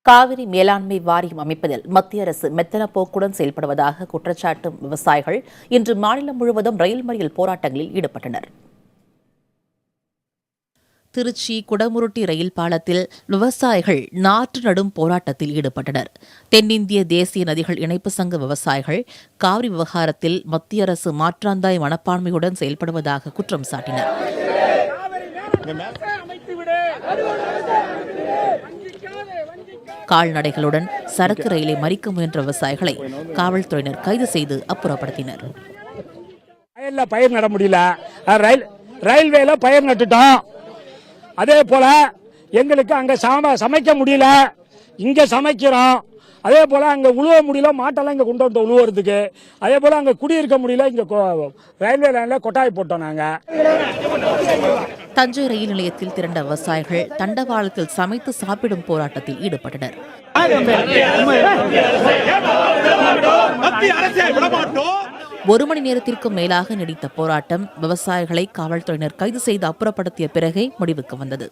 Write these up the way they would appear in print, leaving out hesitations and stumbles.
காவிரி மேலாண்மை வாரியம் அமைப்பதில் மத்திய அரசு மெத்தன போக்குடன் செயல்படுவதாக குற்றச்சாட்டும் விவசாயிகள் இன்று மாநிலம் முழுவதும் ரயில் மறியல் போராட்டங்களில் ஈடுபட்டனர். திருச்சி குடமுருட்டி ரயில் பாலத்தில் விவசாயிகள் நாற்று நடும் போராட்டத்தில் ஈடுபட்டனர். தென்னிந்திய தேசிய நதிகள் இணைப்பு சங்க விவசாயிகள் காவிரி விவகாரத்தில் மத்திய அரசு மாற்றாந்தாய் மனப்பான்மையுடன் செயல்படுவதாக குற்றம் சாட்டினர். கால்நடைகளுடன் சரக்கு ரயிலை மறிக்க முயன்ற விவசாயிகளை காவல்துறையினர் கைது செய்து அப்புறப்படுத்தினர். பயிர் நட முடியல, ரயில்வேல பயிர் நட்டுட்டோம். அதே போல எங்களுக்கு அங்க சமைக்க முடியல, இங்க சமைக்கிறோம். அதே போல அங்க உழுவ முடியல, மாட்டெல்லாம் இங்க கொண்டு வந்து உழுவுறதுக்கு. அதே போல அங்க குடியிருக்க முடியல, இங்க ரயில்வே லைன்ல கொட்டாய் போட்டோம். நாங்க தஞ்சை ரயில் நிலையத்தில் திரண்ட விவசாயிகள் தண்டவாளத்தில் சமைத்து சாப்பிடும் போராட்டத்தில் ஈடுபட்டனர். ஒரு மணி நேரத்திற்கும் மேலாக நீடித்த போராட்டம் விவசாயிகளை காவல்துறையினர் கைது செய்து அப்புறப்படுத்திய பிறகே முடிவுக்கு வந்தது.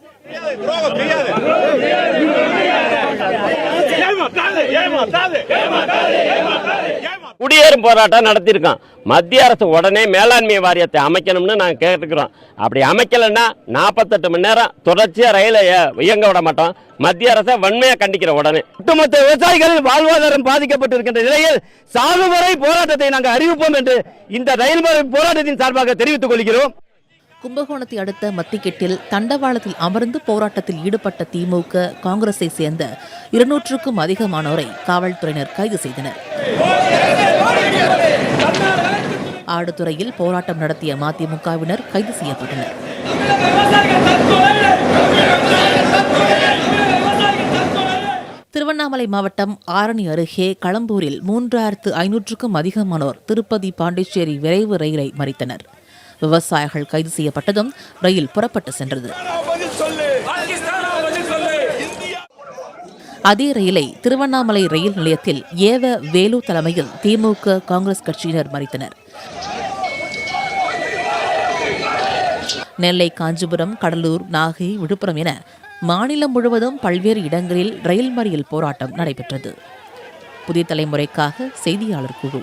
குடியேறும் போராட்டம் நடத்தியிருக்கோம். மத்திய அரசு உடனே மேலாண்மை வாரியத்தை அமைக்கணும்னு நாங்கள் கேட்டுக்கிறோம். அப்படி அமைக்கலன்னா 48 மணி நேரம் தொடர்ச்சியா ரயிலை இயங்க விட மாட்டோம். மத்திய அரசை வன்மையாக கண்டிக்கிற உடனே ஒட்டுமொத்த விவசாயிகளின் வாழ்வாதாரம் பாதிக்கப்பட்டிருக்கின்ற நிலையில் சாகுவரை போராட்டத்தை நாங்கள் அறிவிப்போம் என்று இந்த ரயில் போராட்டத்தின் சார்பாக தெரிவித்துக் கொள்கிறோம். கும்பகோணத்தை அடுத்த மத்திக்கெட்டில் தண்டவாளத்தில் அமர்ந்து போராட்டத்தில் ஈடுபட்ட திமுக, காங்கிரஸை சேர்ந்த 200க்கும் அதிகமானோரை காவல்துறையினர் கைது செய்தனர். ஆடுதுறையில் போராட்டம் நடத்திய மதிமுகவினர் கைது செய்யப்பட்டனர். திருவண்ணாமலை மாவட்டம் ஆரணி அருகே களம்பூரில் 3500க்கும் அதிகமானோர் திருப்பதி பாண்டிச்சேரி விரைவு ரயிலை மறித்தனர். விவசாயிகள் கைது செய்யப்பட்டதும் ரயில் புறப்பட்டு சென்றது. அதே ரயிலை திருவண்ணாமலை ரயில் நிலையத்தில் ஏவ வேலு தலைமையில் திமுக, காங்கிரஸ் கட்சியினர் மறித்தனர். நெல்லை, காஞ்சிபுரம், கடலூர், நாகை, விழுப்புரம் என மாநிலம் முழுவதும் பல்வேறு இடங்களில் ரயில் மறியல் போராட்டம் நடைபெற்றது. புதிய தலைமுறைக்காக செய்தியாளர் குழு.